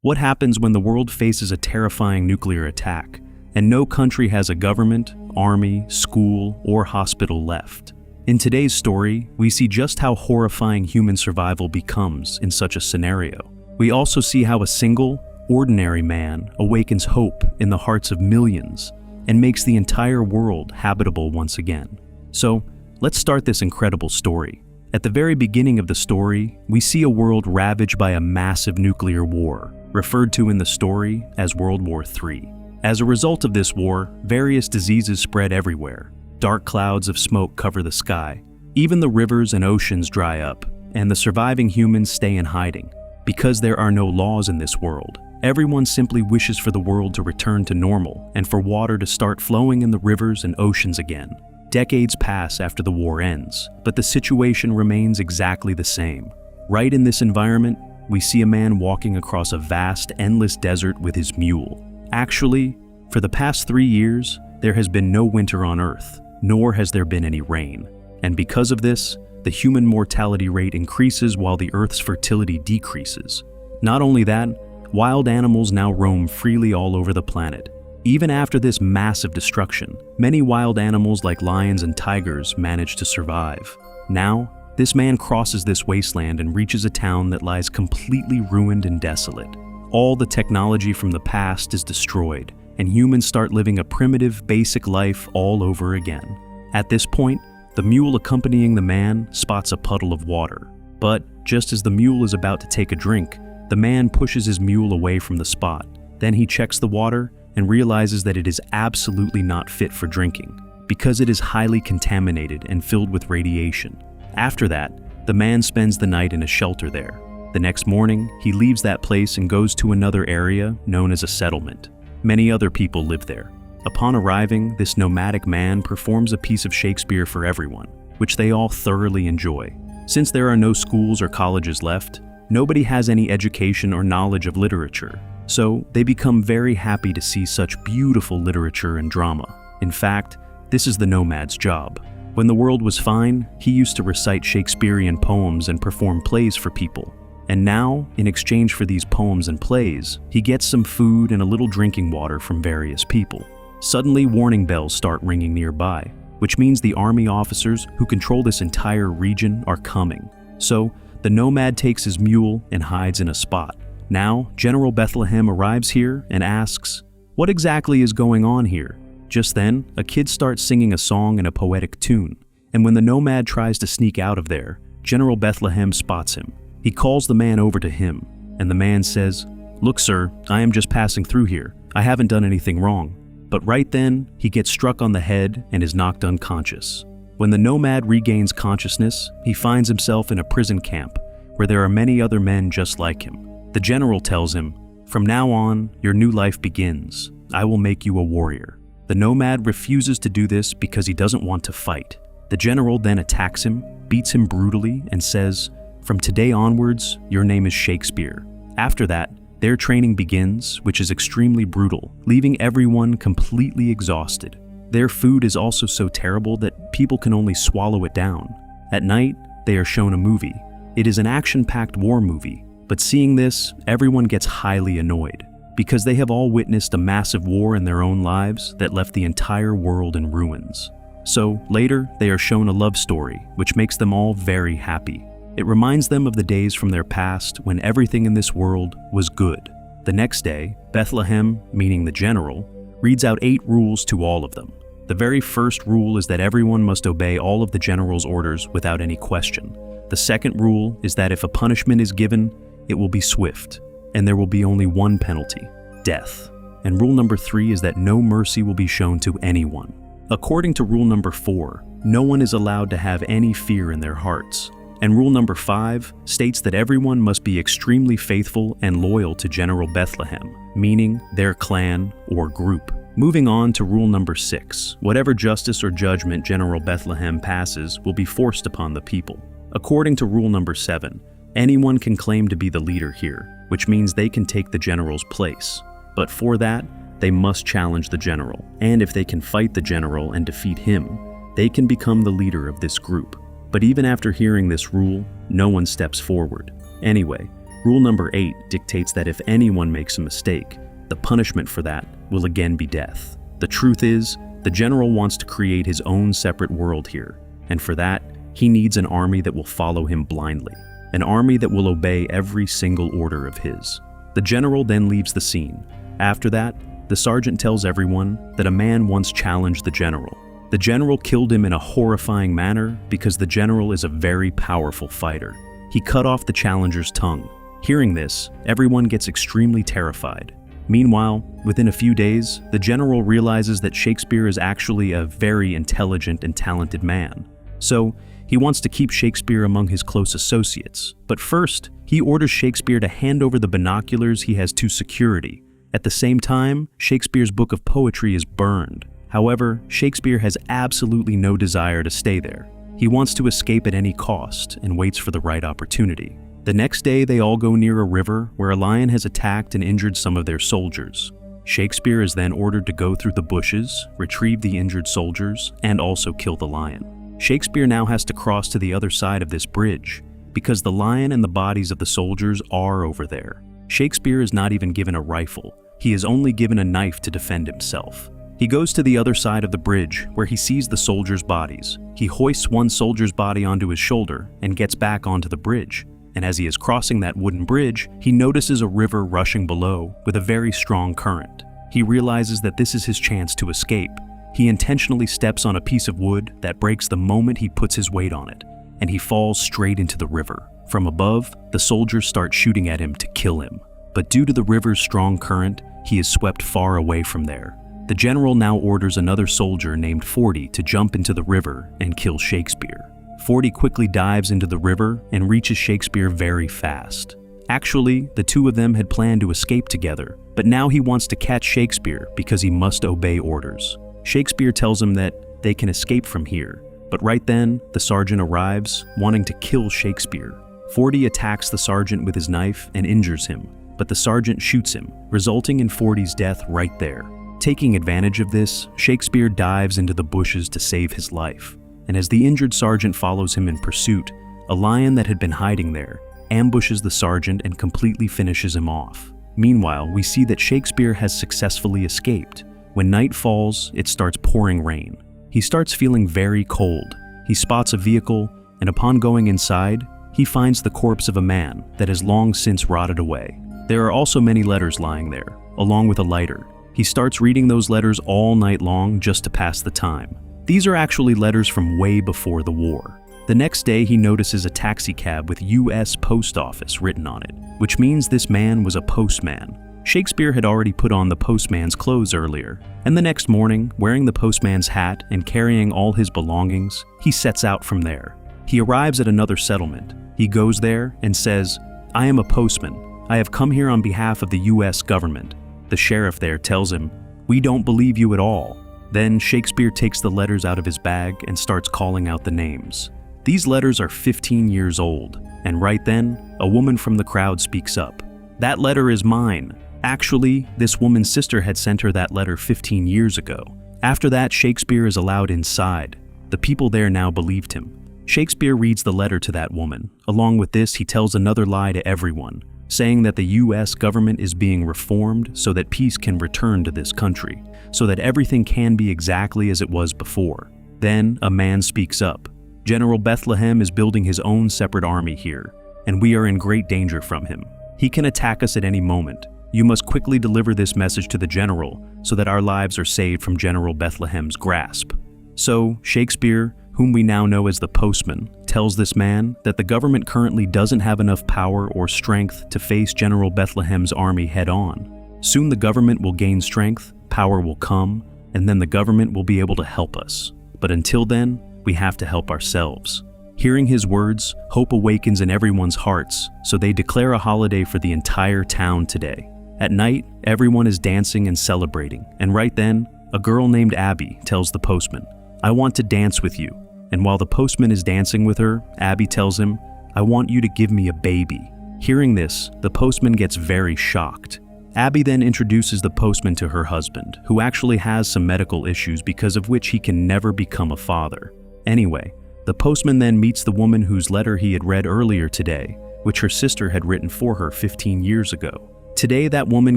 What happens when the world faces a terrifying nuclear attack, and no country has a government, army, school, or hospital left? In today's story, we see just how horrifying human survival becomes in such a scenario. We also see how a single, ordinary man awakens hope in the hearts of millions and makes the entire world habitable once again. So, let's start this incredible story. At the very beginning of the story, we see a world ravaged by a massive nuclear war, referred to in the story as World War III. As a result of this war, various diseases spread everywhere. Dark clouds of smoke cover the sky. Even the rivers and oceans dry up, and the surviving humans stay in hiding. Because there are no laws in this world, everyone simply wishes for the world to return to normal and for water to start flowing in the rivers and oceans again. Decades pass after the war ends, but the situation remains exactly the same. Right in this environment, we see a man walking across a vast, endless desert with his mule. Actually, for the past 3 years, there has been no winter on Earth, nor has there been any rain. And because of this, the human mortality rate increases while the Earth's fertility decreases. Not only that, wild animals now roam freely all over the planet. Even after this massive destruction, many wild animals like lions and tigers manage to survive. Now, this man crosses this wasteland and reaches a town that lies completely ruined and desolate. All the technology from the past is destroyed, and humans start living a primitive, basic life all over again. At this point, the mule accompanying the man spots a puddle of water. But just as the mule is about to take a drink, the man pushes his mule away from the spot. Then he checks the water and realizes that it is absolutely not fit for drinking, because it is highly contaminated and filled with radiation. After that, the man spends the night in a shelter there. The next morning, he leaves that place and goes to another area known as a settlement. Many other people live there. Upon arriving, this nomadic man performs a piece of Shakespeare for everyone, which they all thoroughly enjoy. Since there are no schools or colleges left, nobody has any education or knowledge of literature, so they become very happy to see such beautiful literature and drama. In fact, this is the nomad's job. When the world was fine, he used to recite Shakespearean poems and perform plays for people. And now, in exchange for these poems and plays, he gets some food and a little drinking water from various people. Suddenly, warning bells start ringing nearby, which means the army officers who control this entire region are coming. So, the nomad takes his mule and hides in a spot. Now, General Bethlehem arrives here and asks, "What exactly is going on here?" Just then, a kid starts singing a song in a poetic tune, and when the nomad tries to sneak out of there, General Bethlehem spots him. He calls the man over to him, and the man says, "Look, sir, I am just passing through here. I haven't done anything wrong." But right then, he gets struck on the head and is knocked unconscious. When the nomad regains consciousness, he finds himself in a prison camp where there are many other men just like him. The general tells him, "From now on, your new life begins. I will make you a warrior." The nomad refuses to do this because he doesn't want to fight. The general then attacks him, beats him brutally, and says, "From today onwards, your name is Shakespeare." After that, their training begins, which is extremely brutal, leaving everyone completely exhausted. Their food is also so terrible that people can only swallow it down. At night, they are shown a movie. It is an action-packed war movie, but seeing this, everyone gets highly annoyed, because they have all witnessed a massive war in their own lives that left the entire world in ruins. So, later, they are shown a love story, which makes them all very happy. It reminds them of the days from their past when everything in this world was good. The next day, Bethlehem, meaning the general, reads out 8 rules to all of them. The very first rule is that everyone must obey all of the general's orders without any question. The second rule is that if a punishment is given, it will be swift, and there will be only one penalty: death. And rule number 3 is that no mercy will be shown to anyone. According to rule number 4, no one is allowed to have any fear in their hearts. And rule number 5 states that everyone must be extremely faithful and loyal to General Bethlehem, meaning their clan or group. Moving on to rule number 6, whatever justice or judgment General Bethlehem passes will be forced upon the people. According to rule number 7, anyone can claim to be the leader here, which means they can take the general's place. But for that, they must challenge the general, and if they can fight the general and defeat him, they can become the leader of this group. But even after hearing this rule, no one steps forward. Anyway, Rule number 8 dictates that if anyone makes a mistake, the punishment for that will again be death. The truth is, the general wants to create his own separate world here, and for that, he needs an army that will follow him blindly, an army that will obey every single order of his. The general then leaves the scene. After that, the sergeant tells everyone that a man once challenged the general. The general killed him in a horrifying manner because the general is a very powerful fighter. He cut off the challenger's tongue. Hearing this, everyone gets extremely terrified. Meanwhile, within a few days, the general realizes that Shakespeare is actually a very intelligent and talented man. So, he wants to keep Shakespeare among his close associates. But first, he orders Shakespeare to hand over the binoculars he has to security. At the same time, Shakespeare's book of poetry is burned. However, Shakespeare has absolutely no desire to stay there. He wants to escape at any cost and waits for the right opportunity. The next day, they all go near a river where a lion has attacked and injured some of their soldiers. Shakespeare is then ordered to go through the bushes, retrieve the injured soldiers, and also kill the lion. Shakespeare now has to cross to the other side of this bridge, because the lion and the bodies of the soldiers are over there. Shakespeare is not even given a rifle. He is only given a knife to defend himself. He goes to the other side of the bridge, where he sees the soldiers' bodies. He hoists one soldier's body onto his shoulder and gets back onto the bridge. And as he is crossing that wooden bridge, he notices a river rushing below with a very strong current. He realizes that this is his chance to escape. He intentionally steps on a piece of wood that breaks the moment he puts his weight on it, and he falls straight into the river. From above, the soldiers start shooting at him to kill him. But due to the river's strong current, he is swept far away from there. The general now orders another soldier named 40 to jump into the river and kill Shakespeare. 40 quickly dives into the river and reaches Shakespeare very fast. Actually, the two of them had planned to escape together, but now he wants to catch Shakespeare because he must obey orders. Shakespeare tells him that they can escape from here, but right then, the sergeant arrives, wanting to kill Shakespeare. 40 attacks the sergeant with his knife and injures him, but the sergeant shoots him, resulting in 40's death right there. Taking advantage of this, Shakespeare dives into the bushes to save his life. And as the injured sergeant follows him in pursuit, a lion that had been hiding there ambushes the sergeant and completely finishes him off. Meanwhile, we see that Shakespeare has successfully escaped. When night falls, it starts pouring rain. He starts feeling very cold. He spots a vehicle, and upon going inside, he finds the corpse of a man that has long since rotted away. There are also many letters lying there, along with a lighter. He starts reading those letters all night long just to pass the time. These are actually letters from way before the war. The next day, he notices a taxicab with U.S. Post Office written on it, which means this man was a postman. Shakespeare had already put on the postman's clothes earlier, and the next morning, wearing the postman's hat and carrying all his belongings, he sets out from there. He arrives at another settlement. He goes there and says, "I am a postman. I have come here on behalf of the U.S. government." The sheriff there tells him, "We don't believe you at all." Then Shakespeare takes the letters out of his bag and starts calling out the names. These letters are 15 years old, and right then, a woman from the crowd speaks up. "That letter is mine." Actually, this woman's sister had sent her that letter 15 years ago. After that, Shakespeare is allowed inside. The people there now believed him. Shakespeare reads the letter to that woman. Along with this, he tells another lie to everyone, saying that the U.S. government is being reformed so that peace can return to this country, so that everything can be exactly as it was before. Then, a man speaks up. "General Bethlehem is building his own separate army here, and we are in great danger from him. He can attack us at any moment. You must quickly deliver this message to the general so that our lives are saved from General Bethlehem's grasp." So, Shakespeare, whom we now know as the Postman, tells this man that the government currently doesn't have enough power or strength to face General Bethlehem's army head-on. Soon the government will gain strength, power will come, and then the government will be able to help us. But until then, we have to help ourselves. Hearing his words, hope awakens in everyone's hearts, so they declare a holiday for the entire town today. At night, everyone is dancing and celebrating, and right then, a girl named Abby tells the postman, "I want to dance with you." And while the postman is dancing with her, Abby tells him, "I want you to give me a baby." Hearing this, the postman gets very shocked. Abby then introduces the postman to her husband, who actually has some medical issues because of which he can never become a father. Anyway, the postman then meets the woman whose letter he had read earlier today, which her sister had written for her 15 years ago. Today, that woman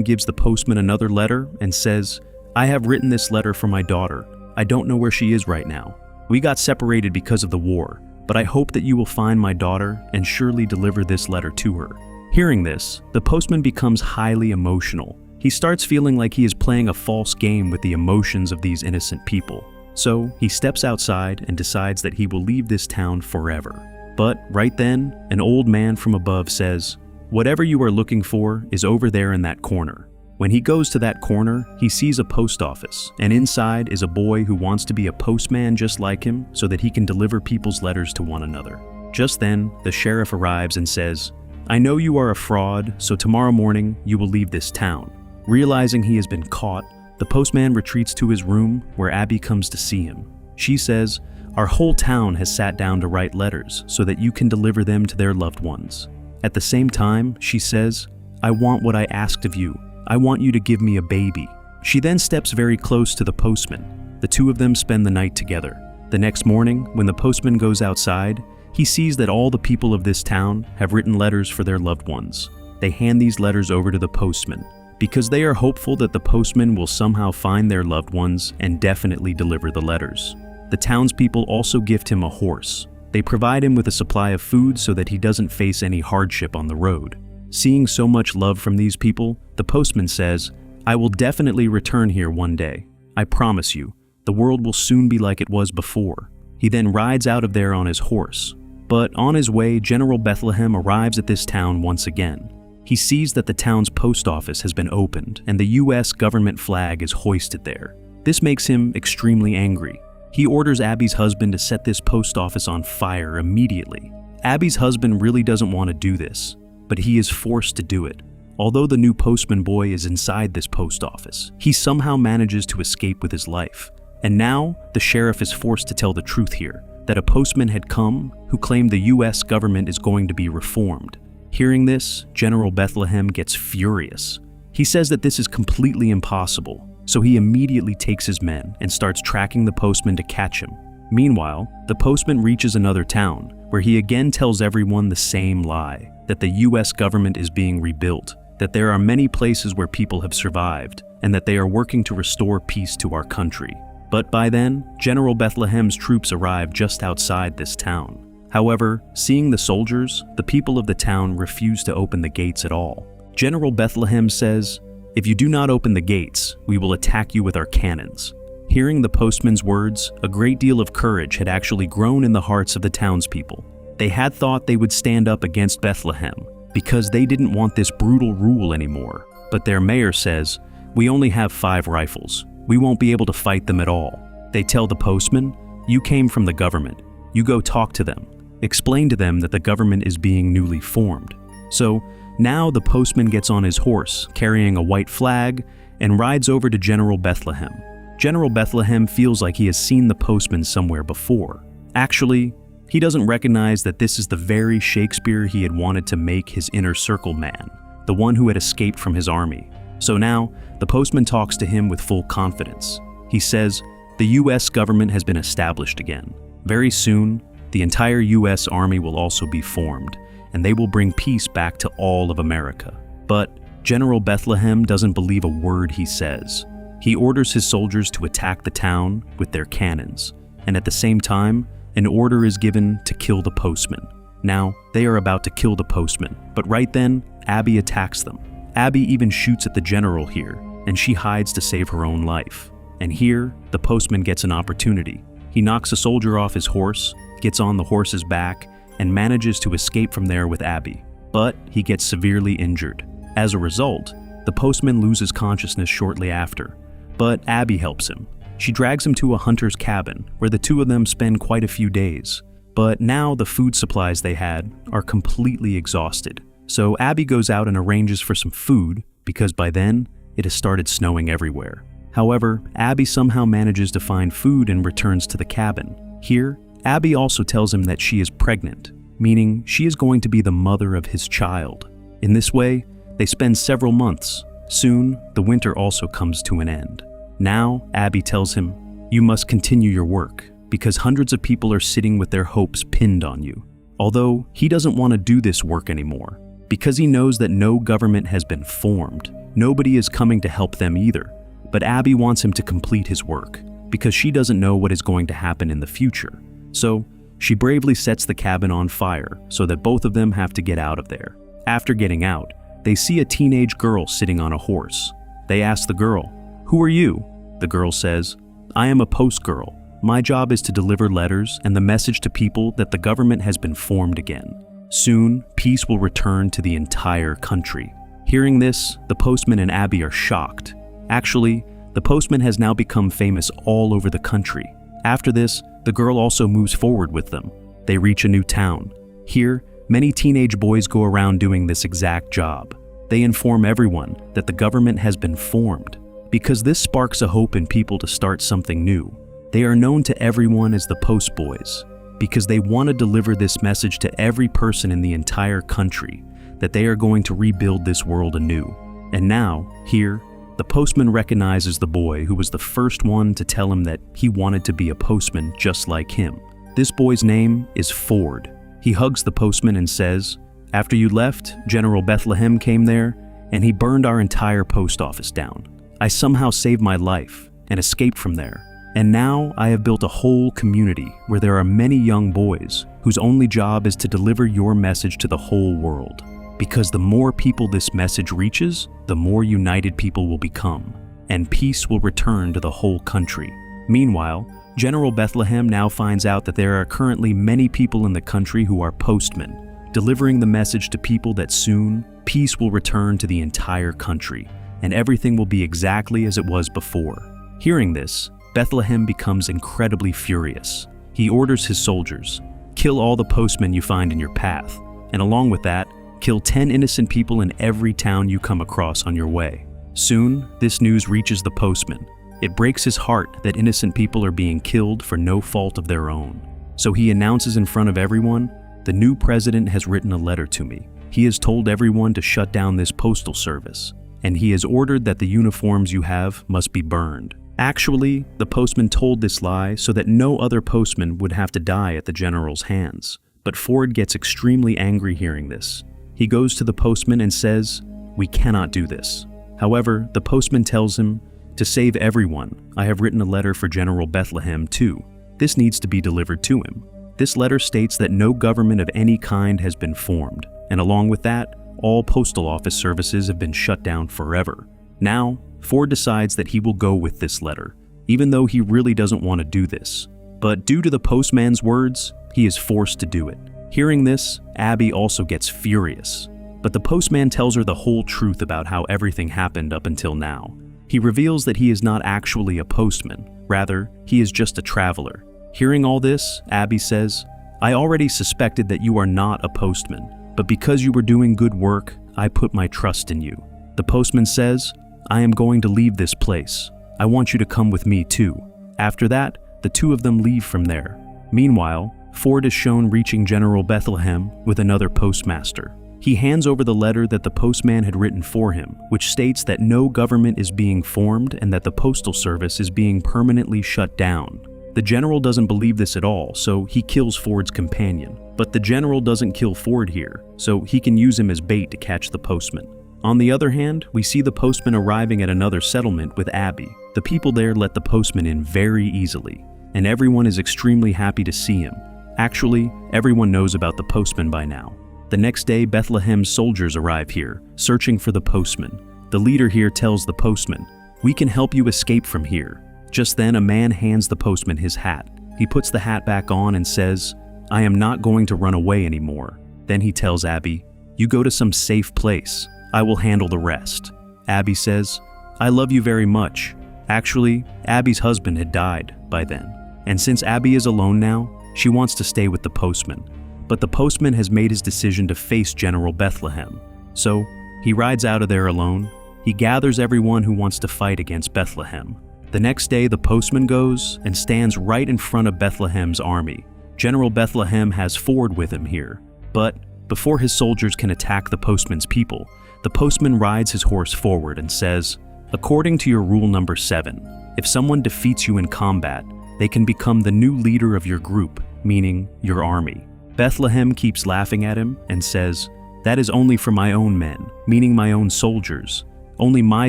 gives the postman another letter and says, "I have written this letter for my daughter. I don't know where she is right now. We got separated because of the war, but I hope that you will find my daughter and surely deliver this letter to her." Hearing this, the postman becomes highly emotional. He starts feeling like he is playing a false game with the emotions of these innocent people. So he steps outside and decides that he will leave this town forever. But right then, an old man from above says, "Whatever you are looking for is over there in that corner." When he goes to that corner, he sees a post office, and inside is a boy who wants to be a postman just like him so that he can deliver people's letters to one another. Just then, the sheriff arrives and says, "I know you are a fraud, so tomorrow morning you will leave this town." Realizing he has been caught, the postman retreats to his room where Abby comes to see him. She says, "Our whole town has sat down to write letters so that you can deliver them to their loved ones." At the same time, she says, "I want what I asked of you. I want you to give me a baby." She then steps very close to the postman. The two of them spend the night together. The next morning, when the postman goes outside, he sees that all the people of this town have written letters for their loved ones. They hand these letters over to the postman, because they are hopeful that the postman will somehow find their loved ones and definitely deliver the letters. The townspeople also gift him a horse. They provide him with a supply of food so that he doesn't face any hardship on the road. Seeing so much love from these people, the postman says, "I will definitely return here one day. I promise you, the world will soon be like it was before." He then rides out of there on his horse. But on his way, General Bethlehem arrives at this town once again. He sees that the town's post office has been opened and the US government flag is hoisted there. This makes him extremely angry. He orders Abby's husband to set this post office on fire immediately. Abby's husband really doesn't want to do this, but he is forced to do it. Although the new postman boy is inside this post office, he somehow manages to escape with his life. And now, the sheriff is forced to tell the truth here, that a postman had come who claimed the US government is going to be reformed. Hearing this, General Bethlehem gets furious. He says that this is completely impossible, so he immediately takes his men and starts tracking the postman to catch him. Meanwhile, the postman reaches another town, where he again tells everyone the same lie, that the US government is being rebuilt, that there are many places where people have survived, and that they are working to restore peace to our country. But by then, General Bethlehem's troops arrive just outside this town. However, seeing the soldiers, the people of the town refuse to open the gates at all. General Bethlehem says, "If you do not open the gates, we will attack you with our cannons." Hearing the postman's words, a great deal of courage had actually grown in the hearts of the townspeople. They had thought they would stand up against Bethlehem because they didn't want this brutal rule anymore. But their mayor says, "We only have 5 rifles. We won't be able to fight them at all." They tell the postman, "You came from the government. You go talk to them. Explain to them that the government is being newly formed." So now the postman gets on his horse, carrying a white flag, and rides over to General Bethlehem. General Bethlehem feels like he has seen the postman somewhere before. Actually, he doesn't recognize that this is the very Shakespeare he had wanted to make his inner circle man, the one who had escaped from his army. So now, the postman talks to him with full confidence. He says, "The US government has been established again. Very soon, the entire US army will also be formed, and they will bring peace back to all of America." But General Bethlehem doesn't believe a word he says. He orders his soldiers to attack the town with their cannons, and at the same time, an order is given to kill the postman. Now, they are about to kill the postman, but right then, Abby attacks them. Abby even shoots at the general here, and she hides to save her own life. And here, the postman gets an opportunity. He knocks a soldier off his horse, gets on the horse's back, and manages to escape from there with Abby. But he gets severely injured. As a result, the postman loses consciousness shortly after. But Abby helps him. She drags him to a hunter's cabin, where the two of them spend quite a few days. But now the food supplies they had are completely exhausted. So Abby goes out and arranges for some food, because by then, it has started snowing everywhere. However, Abby somehow manages to find food and returns to the cabin. Here, Abby also tells him that she is pregnant, meaning she is going to be the mother of his child. In this way, they spend several months. Soon, the winter also comes to an end. Now, Abby tells him, "You must continue your work, because hundreds of people are sitting with their hopes pinned on you." although he doesn't want to do this work anymore. Because he knows that no government has been formed, nobody is coming to help them either. But Abby wants him to complete his work, because she doesn't know what is going to happen in the future. So, she bravely sets the cabin on fire so that both of them have to get out of there. After getting out, they see a teenage girl sitting on a horse. They ask the girl, "Who are you?" The girl says, "I am a post girl. My job is to deliver letters and the message to people that the government has been formed again. Soon, peace will return to the entire country." Hearing this, the postman and Abby are shocked. Actually, the postman has now become famous all over the country. After this, the girl also moves forward with them. They reach a new town. Here, many teenage boys go around doing this exact job. They inform everyone that the government has been formed, because this sparks a hope in people to start something new. They are known to everyone as the Post Boys, because they want to deliver this message to every person in the entire country, that they are going to rebuild this world anew. And now, here, the postman recognizes the boy who was the first one to tell him that he wanted to be a postman just like him. This boy's name is Ford. He hugs the postman and says, "After you left, General Bethlehem came there, and he burned our entire post office down. I somehow saved my life and escaped from there. And now I have built a whole community where there are many young boys whose only job is to deliver your message to the whole world. Because the more people this message reaches, the more united people will become, and peace will return to the whole country." Meanwhile, General Bethlehem now finds out that there are currently many people in the country who are postmen, delivering the message to people that soon, peace will return to the entire country, and everything will be exactly as it was before. Hearing this, Bethlehem becomes incredibly furious. He orders his soldiers, "Kill all the postmen you find in your path, and along with that, kill 10 innocent people in every town you come across on your way." Soon, this news reaches the postman. It breaks his heart that innocent people are being killed for no fault of their own. So he announces in front of everyone, "The new president has written a letter to me. He has told everyone to shut down this postal service, and he has ordered that the uniforms you have must be burned." Actually, the postman told this lie so that no other postman would have to die at the general's hands. But Ford gets extremely angry hearing this. He goes to the postman and says, "We cannot do this." However, the postman tells him, "To save everyone, I have written a letter for General Bethlehem too. This needs to be delivered to him." This letter states that no government of any kind has been formed, and along with that, all postal office services have been shut down forever. Now, Ford decides that he will go with this letter, even though he really doesn't want to do this. But due to the postman's words, he is forced to do it. Hearing this, Abby also gets furious. But the postman tells her the whole truth about how everything happened up until now. He reveals that he is not actually a postman, rather, he is just a traveler. Hearing all this, Abby says, "I already suspected that you are not a postman, but because you were doing good work, I put my trust in you." The postman says, "I am going to leave this place. I want you to come with me too." After that, the two of them leave from there. Meanwhile, Ford is shown reaching General Bethlehem with another postmaster. He hands over the letter that the postman had written for him, which states that no government is being formed and that the postal service is being permanently shut down. The general doesn't believe this at all, so he kills Ford's companion. But the general doesn't kill Ford here, so he can use him as bait to catch the postman. On the other hand, we see the postman arriving at another settlement with Abby. The people there let the postman in very easily, and everyone is extremely happy to see him. Actually, everyone knows about the postman by now. The next day, Bethlehem's soldiers arrive here, searching for the postman. The leader here tells the postman, "We can help you escape from here." Just then, a man hands the postman his hat. He puts the hat back on and says, "I am not going to run away anymore." Then he tells Abby, "You go to some safe place. I will handle the rest." Abby says, "I love you very much." Actually, Abby's husband had died by then. And since Abby is alone now, she wants to stay with the postman. But the postman has made his decision to face General Bethlehem. So, he rides out of there alone. He gathers everyone who wants to fight against Bethlehem. The next day, the postman goes and stands right in front of Bethlehem's army. General Bethlehem has Ford with him here. But before his soldiers can attack the postman's people, the postman rides his horse forward and says, "According to your rule number 7, if someone defeats you in combat, they can become the new leader of your group, meaning your army. Bethlehem keeps laughing at him and says, "That is only for my own men, meaning my own soldiers. Only my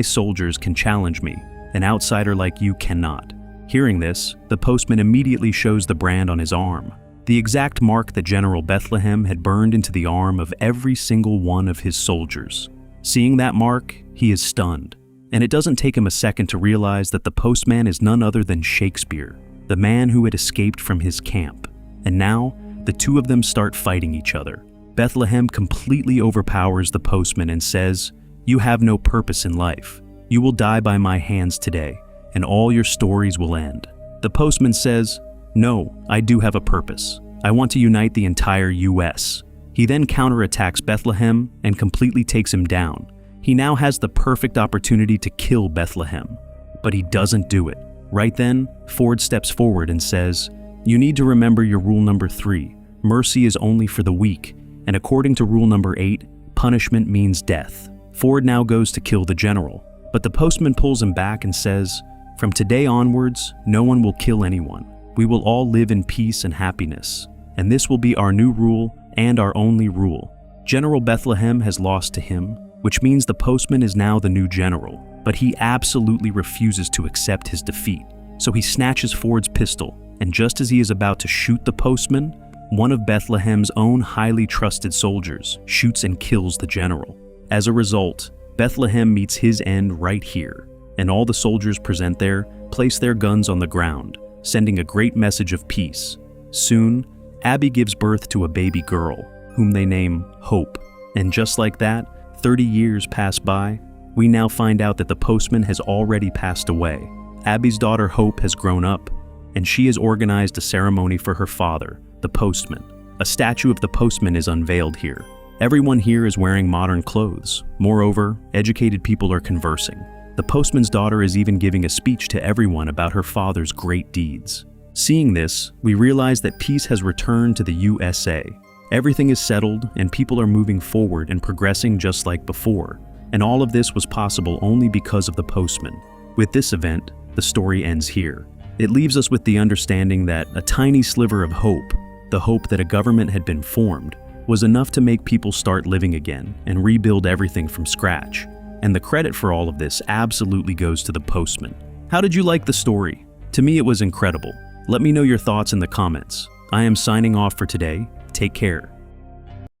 soldiers can challenge me. An outsider like you cannot." Hearing this, the postman immediately shows the brand on his arm, the exact mark that General Bethlehem had burned into the arm of every single one of his soldiers. Seeing that mark, he is stunned, and it doesn't take him a second to realize that the postman is none other than Shakespeare, the man who had escaped from his camp. And now, the two of them start fighting each other. Bethlehem completely overpowers the postman and says, "You have no purpose in life. You will die by my hands today, and all your stories will end." The postman says, "No, I do have a purpose. I want to unite the entire US." He then counterattacks Bethlehem and completely takes him down. He now has the perfect opportunity to kill Bethlehem, but he doesn't do it. Right then, Ford steps forward and says, "You need to remember your rule number 3. Mercy is only for the weak, and according to rule number 8, punishment means death." Ford now goes to kill the general, but the postman pulls him back and says, "From today onwards, no one will kill anyone. We will all live in peace and happiness, and this will be our new rule and our only rule." General Bethlehem has lost to him, which means the postman is now the new general, but he absolutely refuses to accept his defeat. So he snatches Ford's pistol, and just as he is about to shoot the postman, one of Bethlehem's own highly trusted soldiers shoots and kills the general. As a result, Bethlehem meets his end right here, and all the soldiers present there place their guns on the ground, sending a great message of peace. Soon, Abby gives birth to a baby girl, whom they name Hope. And just like that, 30 years pass by. We now find out that the postman has already passed away. Abby's daughter Hope has grown up, and she has organized a ceremony for her father, the postman. A statue of the postman is unveiled here. Everyone here is wearing modern clothes. Moreover, educated people are conversing. The postman's daughter is even giving a speech to everyone about her father's great deeds. Seeing this, we realize that peace has returned to the USA. Everything is settled, and people are moving forward and progressing just like before. And all of this was possible only because of the postman. With this event, the story ends here. It leaves us with the understanding that a tiny sliver of hope, the hope that a government had been formed, was enough to make people start living again and rebuild everything from scratch. And the credit for all of this absolutely goes to the postman. How did you like the story? To me, it was incredible. Let me know your thoughts in the comments. I am signing off for today. Take care.